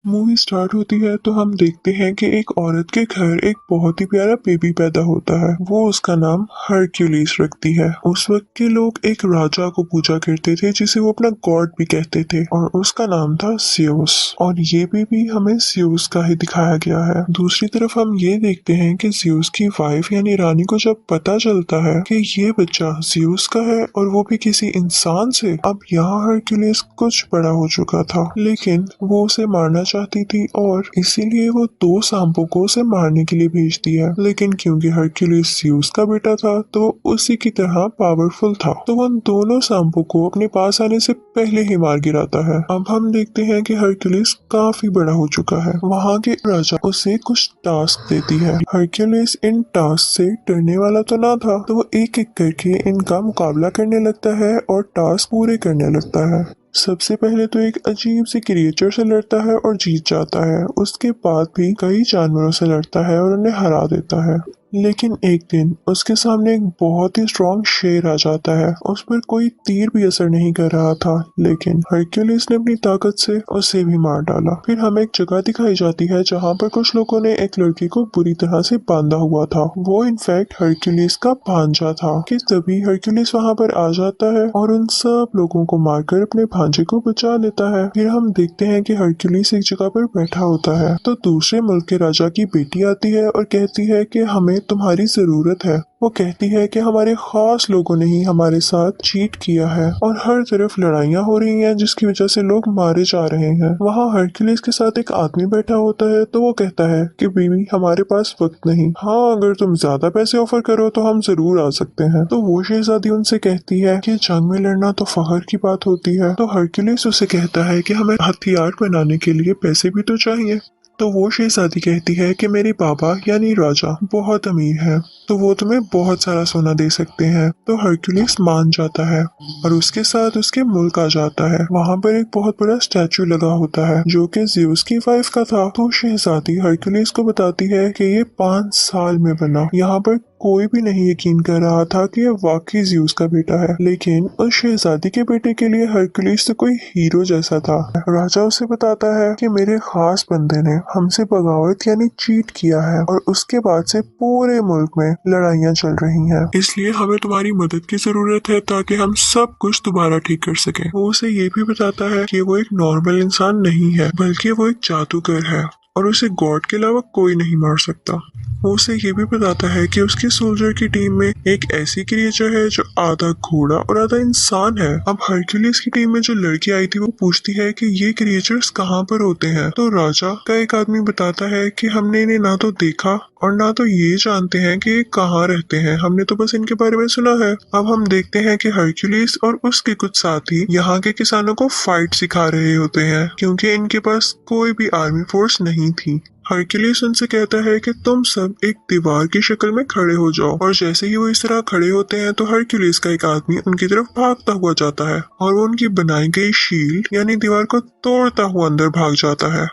Movie start होती है तो हम देखते हैं कि एक औरत के घर एक बहुत ही प्यारा बेबी पैदा होता है। वो उसका नाम हरक्यूलिस रखती है। उस वक्त के लोग एक राजा को पूजा करते थे जिसे वो अपना गॉड भी कहते थे और उसका नाम था ज़्यूस। और ये बेबी हमें ज़्यूस का ही दिखाया गया है। दूसरी तरफ हम ये देखते हैं कि ज़्यूस की वाइफ यानी रानी को जब पता चलता है कि ये बच्चा ज़्यूस का है और वो भी किसी इंसान से, अब यहाँ हरक्यूलिस कुछ बड़ा हो चुका था, लेकिन वो उसे मारना चाहती थी और इसीलिए वो दो सांपों को उसे मारने के लिए भेजती है। लेकिन क्योंकि हरक्यूलिस ज़्यूस का बेटा था तो उसी की तरह पावरफुल था, तो वो उन दोनों सांपों को अपने पास आने से पहले ही मार गिराता है। अब हम देखते हैं कि हरक्यूलिस काफी बड़ा हो चुका है। वहाँ के राजा उसे कुछ टास्क देती है। हरक्यूलिस इन टास्क से डरने वाला तो ना था, तो वो एक एक करके इनका मुकाबला करने लगता है और टास्क पूरे करने लगता है। सबसे पहले तो एक अजीब सी क्रिएचर से लड़ता है और जीत जाता है। उसके बाद भी कई जानवरों से लड़ता है और उन्हें हरा देता है। लेकिन एक दिन उसके सामने एक बहुत ही स्ट्रॉन्ग शेर आ जाता है। उस पर कोई तीर भी असर नहीं कर रहा था, लेकिन हरक्यूलिस ने अपनी ताकत से उसे भी मार डाला। फिर हमें एक जगह दिखाई जाती है जहाँ पर कुछ लोगों ने एक लड़की को बुरी तरह से बांधा हुआ था। वो इनफैक्ट हरक्यूलिस का भांजा था। कि तभी हरक्यूलिस वहाँ पर आ जाता है और उन सब लोगों को मारकर अपने भांजे को बचा लेता है। फिर हम देखते हैं कि हरक्यूलिस एक जगह पर बैठा होता है तो दूसरे मुल्क के राजा की बेटी आती है और कहती है कि हमें तुम्हारी जरूरत है। वो कहती है कि हमारे खास लोगों ने ही हमारे साथ चीट किया है और हर तरफ लड़ाइयाँ हो रही हैं जिसकी वजह से लोग मारे जा रहे हैं। वहाँ हरक्यूलिस के साथ एक आदमी बैठा होता है तो वो कहता है कि बीवी हमारे पास वक्त नहीं, हाँ अगर तुम ज्यादा पैसे ऑफर करो तो हम जरूर आ सकते हैं। तो वो शहजादी उनसे कहती है कि जंग में लड़ना तो फख्र की बात होती है। तो हरक्यूलिस उसे कहता है कि हमें हथियार बनाने के लिए पैसे भी तो चाहिए। तो वो शहजादी कहती है कि मेरे पापा यानी राजा बहुत अमीर है, तो वो तुम्हें बहुत सारा सोना दे सकते हैं। तो हरक्यूलिस मान जाता है और उसके साथ उसके मुल्क आ जाता है। वहाँ पर एक बहुत बड़ा स्टैचू लगा होता है जो कि ज़्यूस की वाइफ का था। तो शहजादी हरक्यूलिस को बताती है कि ये 5 साल में बना। यहाँ पर कोई भी नहीं यकीन कर रहा था कि यह वाकई ज़्यूस का बेटा है, लेकिन उस शहजादी के बेटे के लिए हरक्यूलिस तो कोई हीरो जैसा था। राजा उसे बताता है कि मेरे खास बंदे ने हमसे बगावत यानी चीट किया है और उसके बाद से पूरे मुल्क में लड़ाइयाँ चल रही हैं, इसलिए हमें तुम्हारी मदद की जरूरत है ताकि हम सब कुछ दोबारा ठीक कर सकें। वो उसे ये भी बताता है कि वो एक नॉर्मल इंसान नहीं है बल्कि वो एक जादूगर है और उसे गॉड के अलावा कोई नहीं मार सकता। वो उसे ये भी बताता है कि उसके सोल्जर की टीम में एक ऐसी क्रिएचर है जो आधा घोड़ा और आधा इंसान है। अब हरक्यूलिस की टीम में जो लड़की आई थी वो पूछती है कि ये क्रिएचर्स कहाँ पर होते हैं। तो राजा का एक आदमी बताता है कि हमने इन्हें ना तो देखा और ना तो ये जानते हैं कि ये कहाँ रहते हैं, हमने तो बस इनके बारे में सुना है। अब हम देखते हैं कि हरक्यूलिस और उसके कुछ साथी यहाँ के किसानों को फाइट सिखा रहे होते हैं क्योंकि इनके पास कोई भी आर्मी फोर्स नहीं थी। हरक्यूलिस उनसे कहता है कि तुम सब एक दीवार की शक्ल में खड़े हो जाओ और जैसे ही वो इस तरह खड़े होते हैं तो हरक्यूलिस का एक आदमी उनकी तरफ भागता हुआ जाता है और वो उनकी बनाई गई शील्ड यानी दीवार को तोड़ता हुआ अंदर भाग जाता है।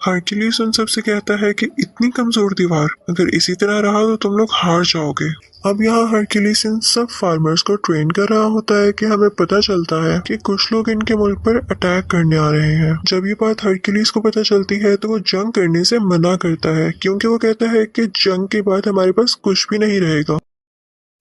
हरक्यूलिस उन सबसे कहता है कि इतनी कमजोर दीवार, अगर इसी तरह रहा तो तुम लोग हार जाओगे। अब यहाँ हरक्यूलिस इन सब फार्मर्स को ट्रेन कर रहा होता है कि हमें पता चलता है कि कुछ लोग इनके मुल्क पर अटैक करने आ रहे हैं। जब ये बात हरक्यूलिस को पता चलती है तो वो जंग करने से मना करता है क्योंकि वो कहता है कि जंग के बाद हमारे पास कुछ भी नहीं रहेगा।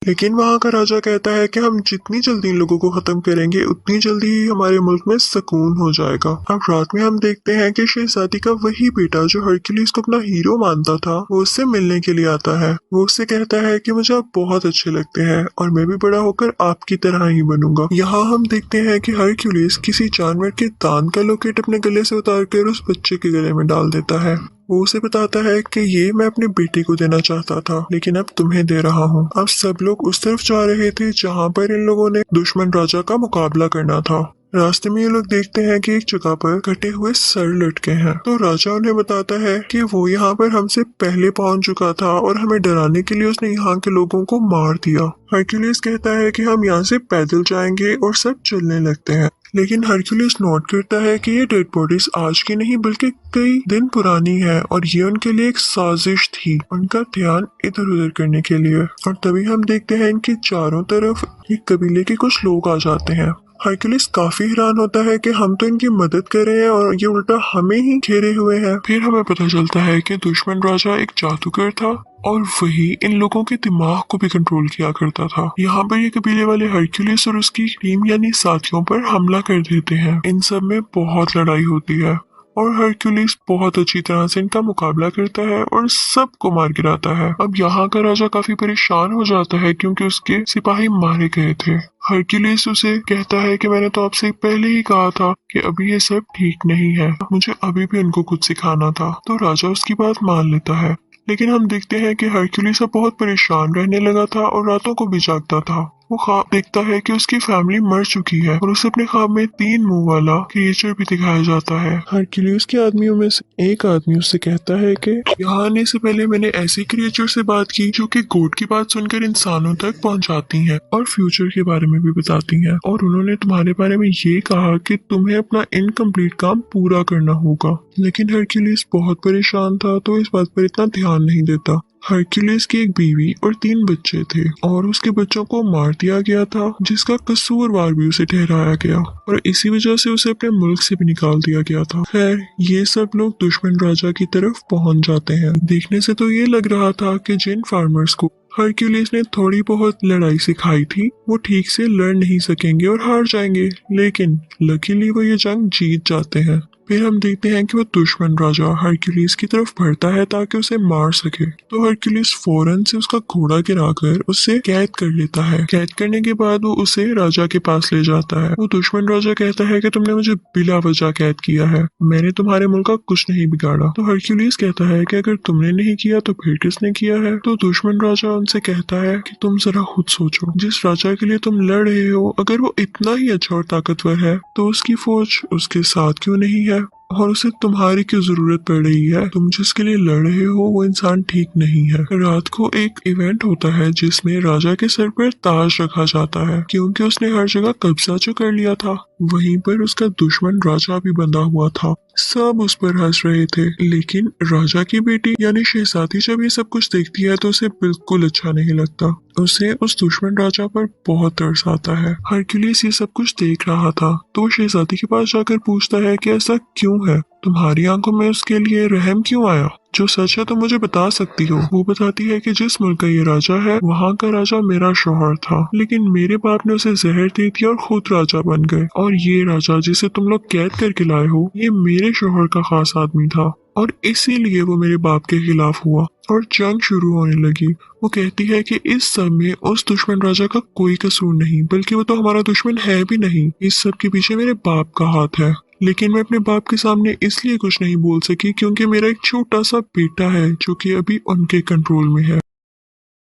लेकिन वहाँ का राजा कहता है कि हम जितनी जल्दी इन लोगों को खत्म करेंगे उतनी जल्दी ही हमारे मुल्क में सुकून हो जाएगा। अब रात में हम देखते हैं कि शहजादी का वही बेटा जो हरक्यूलिस को अपना हीरो मानता था वो उससे मिलने के लिए आता है। वो उससे कहता है कि मुझे आप बहुत अच्छे लगते हैं और मैं भी बड़ा होकर आपकी तरह ही बनूंगा। यहाँ हम देखते हैं कि हरक्यूलिस किसी जानवर के दांत का लोकेट अपने गले से उतार कर उस बच्चे के गले में डाल देता है। वो उसे बताता है कि ये मैं अपने बेटे को देना चाहता था लेकिन अब तुम्हें दे रहा हूँ। अब सब लोग उस तरफ जा रहे थे जहाँ पर इन लोगों ने दुश्मन राजा का मुकाबला करना था। रास्ते में ये लोग देखते हैं कि एक जगह पर कटे हुए सर लटके हैं। तो राजा उन्हें बताता है कि वो यहाँ पर हमसे पहले पहुंच चुका था और हमें डराने के लिए उसने यहाँ के लोगों को मार दिया। हरक्यूलिस कहता है कि हम यहाँ से पैदल जाएंगे और सब चलने लगते हैं, लेकिन हरक्यूलिस नोट करता है कि ये डेड बॉडीज आज की नहीं बल्कि कई दिन पुरानी है और ये उनके लिए एक साजिश थी उनका ध्यान इधर उधर करने के लिए। और तभी हम देखते हैं इनके चारों तरफ एक कबीले के कुछ लोग आ जाते हैं। हरक्यूलिस काफी हैरान होता है कि हम तो इनकी मदद कर रहे हैं और ये उल्टा हमें ही घेरे हुए हैं। फिर हमें पता चलता है कि दुश्मन राजा एक जादूगर था और वही इन लोगों के दिमाग को भी कंट्रोल किया करता था। यहाँ पर ये कबीले वाले हरक्यूलिस और उसकी टीम यानी साथियों पर हमला कर देते हैं। इन सब में बहुत लड़ाई होती है और हरक्यूलिस बहुत अच्छी तरह से इनका मुकाबला करता है और सबको मार गिराता है। अब यहाँ का राजा काफी परेशान हो जाता है क्योंकि उसके सिपाही मारे गए थे। हरक्यूलिस उसे कहता है कि मैंने तो आपसे पहले ही कहा था कि अभी ये सब ठीक नहीं है, मुझे अभी भी उनको कुछ सिखाना था। तो राजा उसकी बात मान लेता है, लेकिन हम देखते हैं कि हरक्यूलिस अब बहुत परेशान रहने लगा था और रातों को भी जागता था। वो ख्वाब देखता है कि उसकी फैमिली मर चुकी है और उसे अपने ख्वाब में 3 मुंह वाला क्रिएचर भी दिखाया जाता है। हरक्यूलिस के आदमियों में से एक आदमी उससे कहता है कि यहाँ आने से पहले मैंने ऐसे क्रिएचर से बात की जो कि गॉड की बात सुनकर इंसानों तक पहुँचाती हैं और फ्यूचर के बारे में भी बताती हैं, और उन्होंने तुम्हारे बारे में ये कहा कि तुम्हें अपना इनकम्प्लीट काम पूरा करना होगा। लेकिन हरक्यूलिस बहुत परेशान था तो इस बात पर इतना ध्यान नहीं देता। हरक्यूलिस की एक बीवी और 3 बच्चे थे और उसके बच्चों को मार दिया गया था, जिसका कसूरवार भी उसे ठहराया गया और इसी वजह से उसे अपने मुल्क से भी निकाल दिया गया था। खैर, ये सब लोग दुश्मन राजा की तरफ पहुंच जाते हैं। देखने से तो ये लग रहा था कि जिन फार्मर्स को हरक्यूलिस ने थोड़ी बहुत लड़ाई सिखाई थी वो ठीक से लड़ नहीं सकेंगे और हार जाएंगे, लेकिन लकीली वो ये जंग जीत जाते हैं। फिर हम देखते हैं कि वो दुश्मन राजा हरक्यूलिस की तरफ बढ़ता है ताकि उसे मार सके। तो हरक्यूलिस फौरन से उसका घोड़ा गिराकर उसे कैद कर लेता है। कैद करने के बाद वो उसे राजा के पास ले जाता है। वो दुश्मन राजा कहता है कि तुमने मुझे बिला वजह कैद किया है, मैंने तुम्हारे मुल्क का कुछ नहीं बिगाड़ा। तो हरक्यूलिस कहता है कि अगर तुमने नहीं किया तो फिर किसने किया है। तो दुश्मन राजा उनसे कहता है कि तुम जरा खुद सोचो, जिस राजा के लिए तुम लड़ रहे हो अगर वो इतना ही अच्छा और ताकतवर है तो उसकी फौज उसके साथ क्यों नहीं है और उसे तुम्हारी क्यों जरूरत पड़ रही है। तुम जिसके लिए लड़ रहे हो वो इंसान ठीक नहीं है। रात को एक इवेंट होता है जिसमें राजा के सर पर ताज रखा जाता है क्योंकि उसने हर जगह कब्जा जो कर लिया था। वहीं पर उसका दुश्मन राजा भी बंधा हुआ था। सब उस पर हंस रहे थे, लेकिन राजा की बेटी यानी शहजादी जब ये सब कुछ देखती है तो उसे बिल्कुल अच्छा नहीं लगता। उसे उस दुश्मन राजा पर बहुत तरस आता है। हरक्यूलिस ये सब कुछ देख रहा था तो वो शहजादी के पास जाकर पूछता है कि ऐसा क्यों है, तुम्हारी आंखों में उसके लिए रहम क्यों आया, जो सच है तो मुझे बता सकती हो। वो बताती है कि जिस मुल्क का ये राजा है वहाँ का राजा मेरा शौहर था, लेकिन मेरे बाप ने उसे जहर दे दिया और खुद राजा बन गए, और ये राजा जिसे तुम लोग कैद करके लाए हो ये मेरे शौहर का खास आदमी था और इसीलिए वो मेरे बाप के खिलाफ हुआ और जंग शुरू होने लगी। वो कहती है कि इस सब में उस दुश्मन राजा का कोई कसूर नहीं, बल्कि वो तो हमारा दुश्मन है भी नहीं, इस सब के पीछे मेरे बाप का हाथ है। लेकिन मैं अपने बाप के सामने इसलिए कुछ नहीं बोल सकी क्योंकि मेरा एक छोटा सा बेटा है जो कि अभी उनके कंट्रोल में है।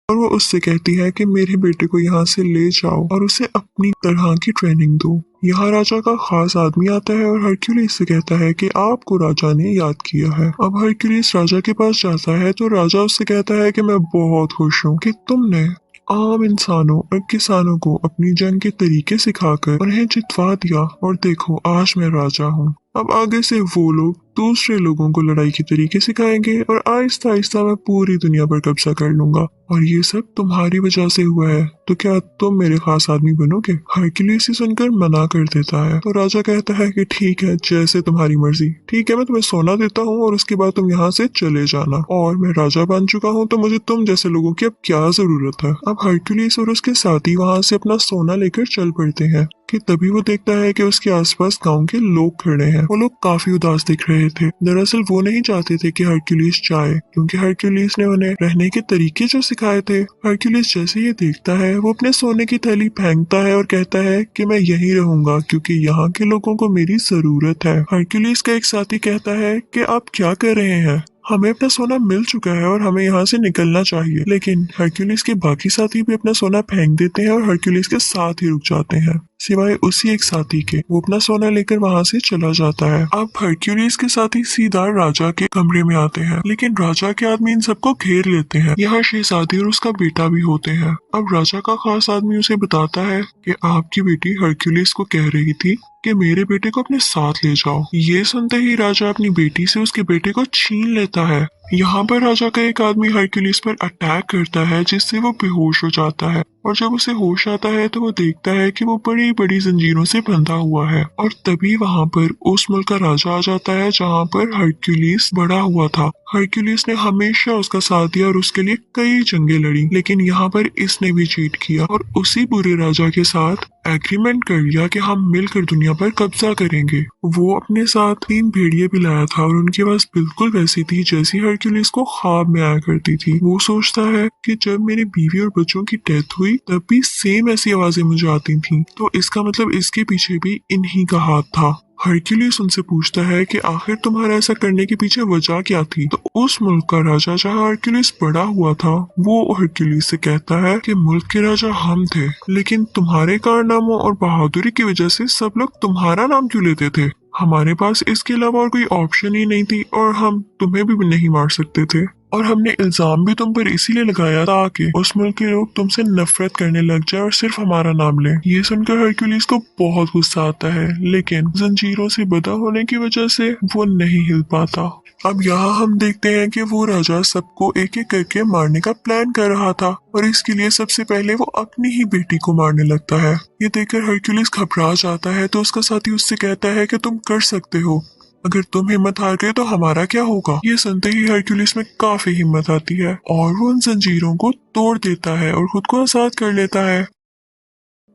और वो उससे कहती है कि मेरे बेटे को यहाँ से ले जाओ और उसे अपनी तरह की ट्रेनिंग दो। यहाँ राजा का खास आदमी आता है और हरक्यूलिस से कहता है कि आपको राजा ने याद किया है। अब हरक्यूलिस राजा के पास जाता है तो राजा उससे कहता है कि मैं बहुत खुश हूँ कि तुमने आम इंसानों और किसानों को अपनी जंग के तरीके सिखाकर उन्हें जितवा दिया और देखो आज मैं राजा हूँ। अब आगे से वो लोग दूसरे लोगों को लड़ाई के तरीके सिखाएंगे और आहिस्ता आहिस्ता मैं पूरी दुनिया पर कब्जा कर लूंगा, और ये सब तुम्हारी वजह से हुआ है, तो क्या तुम मेरे खास आदमी बनोगे। हरक्यूलिस सुनकर मना कर देता है तो राजा कहता है कि ठीक है, जैसे तुम्हारी मर्जी, ठीक है मैं तुम्हें सोना देता हूँ और उसके बाद तुम यहाँ से चले जाना, और मैं राजा बन चुका हूँ तो मुझे तुम जैसे लोगों की अब क्या जरूरत है। अब हरक्यूलिस और उसके साथी वहाँ से अपना सोना लेकर चल पड़ते हैं कि तभी वो देखता है कि उसके आसपास गांव के लोग खड़े हैं। वो लोग काफी उदास दिख रहे थे। दरअसल वो नहीं चाहते थे कि हरक्यूलिस जाए क्योंकि हरक्यूलिस ने उन्हें रहने के तरीके जो सिखाए थे। हरक्यूलिस जैसे ये देखता है वो अपने सोने की थैली फेंकता है और कहता है कि मैं यहीं रहूंगा क्योंकि यहाँ के लोगों को मेरी जरूरत है। हरक्यूलिस का एक साथी कहता है कि आप क्या कर रहे हैं, हमें अपना सोना मिल चुका है और हमें यहाँ से निकलना चाहिए। लेकिन हरक्यूलिस के बाकी साथी भी अपना सोना फेंक देते हैं और हरक्यूलिस के साथ ही रुक जाते हैं, सिवाय उसी एक साथी के। वो अपना सोना लेकर वहाँ से चला जाता है। अब हरक्यूलिस के साथी सीधा राजा के कमरे में आते हैं, लेकिन राजा के आदमी इन सबको घेर लेते हैं। यहाँ शहजादी और उसका बेटा भी होते हैं। अब राजा का खास आदमी उसे बताता है कि आपकी बेटी हरक्यूलिस को कह रही थी कि मेरे बेटे को अपने साथ ले जाओ। ये सुनते ही राजा अपनी बेटी से उसके बेटे को छीन लेता है। यहाँ पर राजा का एक आदमी हरक्यूलिस पर अटैक करता है जिससे वो बेहोश हो जाता है, और जब उसे होश आता है तो वो देखता है कि वो बड़ी बड़ी जंजीरों से बंधा हुआ है। और तभी वहाँ पर उस मुल्क का राजा आ जाता है जहाँ पर हरक्यूलिस बड़ा हुआ था। हरक्यूलिस ने हमेशा उसका साथ दिया और उसके लिए कई जंगें लड़ी, लेकिन यहाँ पर इसने भी चीट किया और उसी बुरे राजा के साथ एग्रीमेंट कर लिया कि हम मिलकर दुनिया पर कब्जा करेंगे। वो अपने साथ 3 भेड़िए भी लाया था और उनकी आवाज बिल्कुल वैसी थी जैसी हरक्यूलिस को ख्वाब में आया करती थी। वो सोचता है कि जब मेरी बीवी और बच्चों की डेथ हुई तब भी सेम ऐसी आवाजें मुझे आती थी, तो इसका मतलब इसके पीछे भी इन्हीं का हाथ था। हरक्यूलिस उनसे पूछता है कि आखिर तुम्हारा ऐसा करने के पीछे वजह क्या थी। तो उस मुल्क का राजा जहाँ हरक्यूलिस बड़ा हुआ था वो हरक्यूलिस से कहता है कि मुल्क के राजा हम थे, लेकिन तुम्हारे कारनामों और बहादुरी की वजह से सब लोग तुम्हारा नाम क्यों लेते थे। हमारे पास इसके अलावा और कोई ऑप्शन ही नहीं थी और हम तुम्हें भी नहीं मार सकते थे, और हमने इल्जाम भी तुम पर इसीलिए लगाया ताकि उस मुल्क के लोग तुमसे नफरत करने लग जाए और सिर्फ हमारा नाम लें। ये सुनकर हरक्यूलिस को बहुत गुस्सा आता है, लेकिन जंजीरों से बंधा होने की वजह से वो नहीं हिल पाता। अब यहाँ हम देखते हैं कि वो राजा सबको एक एक करके मारने का प्लान कर रहा था, और इसके लिए सबसे पहले वो अपनी ही बेटी को मारने लगता है। ये देखकर हरक्यूलिस घबरा जाता है तो उसका साथी उससे कहता है कि तुम कर सकते हो, अगर तुम हिम्मत हार गए तो हमारा क्या होगा। ये सुनते ही हरक्यूलिस में काफी हिम्मत आती है और वो उन जंजीरों को तोड़ देता है और खुद को आजाद कर लेता है।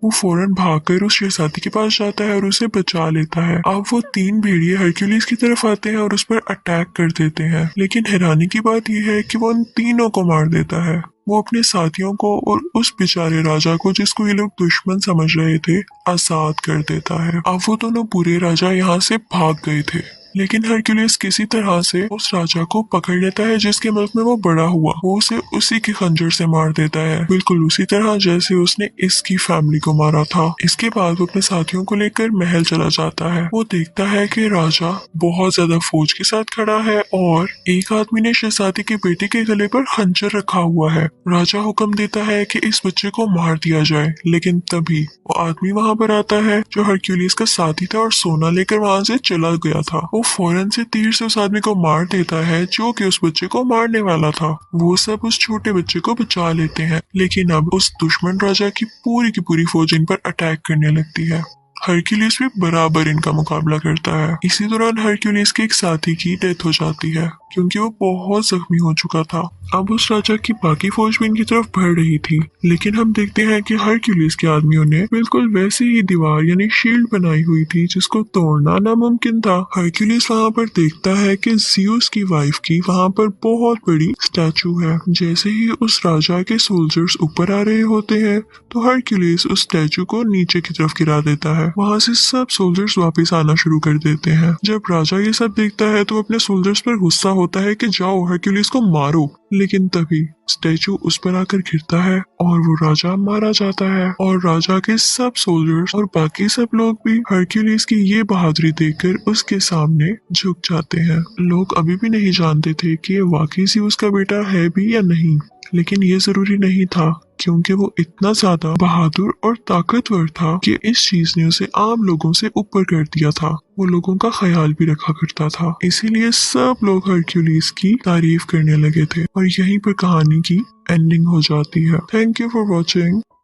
वो फौरन भागकर उस शहजादी के पास जाता है और उसे बचा लेता है। अब वो 3 भेड़िए हरक्यूलिस की तरफ आते हैं और उस पर अटैक कर देते हैं, लेकिन हैरानी की बात यह है कि वो उन तीनों को मार देता है। वो अपने साथियों को और उस बेचारे राजा को, जिसको ये लोग दुश्मन समझ रहे थे, आजाद कर देता है। अब वो दोनों बुरे राजा यहाँ से भाग गए थे, लेकिन हरक्यूलिस किसी तरह से उस राजा को पकड़ लेता है जिसके मुल्क में वो बड़ा हुआ। वो उसे उसी के खंजर से मार देता है, बिल्कुल उसी तरह जैसे उसने इसकी फैमिली को मारा था। इसके बाद वो अपने साथियों को लेकर महल चला जाता है। वो देखता है कि राजा बहुत ज्यादा फौज के साथ खड़ा है और एक आदमी ने शहजादी के बेटे के गले पर खंजर रखा हुआ है। राजा हुक्म देता है कि इस बच्चे को मार दिया जाए, लेकिन तभी वो आदमी वहाँ पर आता है जो हरक्यूलिस का साथी था और सोना लेकर वहाँ से चला गया था। वो फौरन से तीर से उस आदमी को मार देता है जो कि उस बच्चे को मारने वाला था। वो सब उस छोटे बच्चे को बचा लेते हैं, लेकिन अब उस दुश्मन राजा की पूरी फौज इन पर अटैक करने लगती है। हरक्यूलिस भी बराबर इनका मुकाबला करता है। इसी दौरान हरक्यूलिस के एक साथी की डेथ हो जाती है क्योंकि वो बहुत जख्मी हो चुका था। अब उस राजा की बाकी फौज भी इनकी तरफ बढ़ रही थी, लेकिन हम देखते हैं कि हरक्यूलिस के आदमियों ने बिल्कुल वैसी ही दीवार यानी शील्ड बनाई हुई थी जिसको तोड़ना नामुमकिन था। हरक्यूलिस वहाँ पर देखता है कि ज़ियस की वाइफ की वहाँ पर बहुत बड़ी स्टैचू है। जैसे ही उस राजा के सोल्जर्स ऊपर आ रहे होते हैं तो हरक्यूलिस उस स्टैचू को नीचे की तरफ गिरा देता है। वहाँ से सब सोल्जर्स वापस आना शुरू कर देते हैं। जब राजा ये सब देखता है तो अपने सोल्जर्स पर गुस्सा होता है कि जाओ हरक्यूलिस को मारो, लेकिन तभी स्टैचू उस पर आकर गिरता है और वो राजा मारा जाता है। और राजा के सब सोल्जर्स और बाकी सब लोग भी हरक्यूलिस की ये बहादुरी देखकर उसके सामने झुक जाते हैं। लोग अभी भी नहीं जानते थे कि ये वाकई ज़ियस का बेटा है भी या नहीं, लेकिन ये जरूरी नहीं था क्योंकि वो इतना ज्यादा बहादुर और ताकतवर था कि इस चीज ने उसे आम लोगों से ऊपर कर दिया था। वो लोगों का ख्याल भी रखा करता था, इसीलिए सब लोग हरक्यूलिस की तारीफ करने लगे थे और यहीं पर कहानी की एंडिंग हो जाती है। Thank you for watching.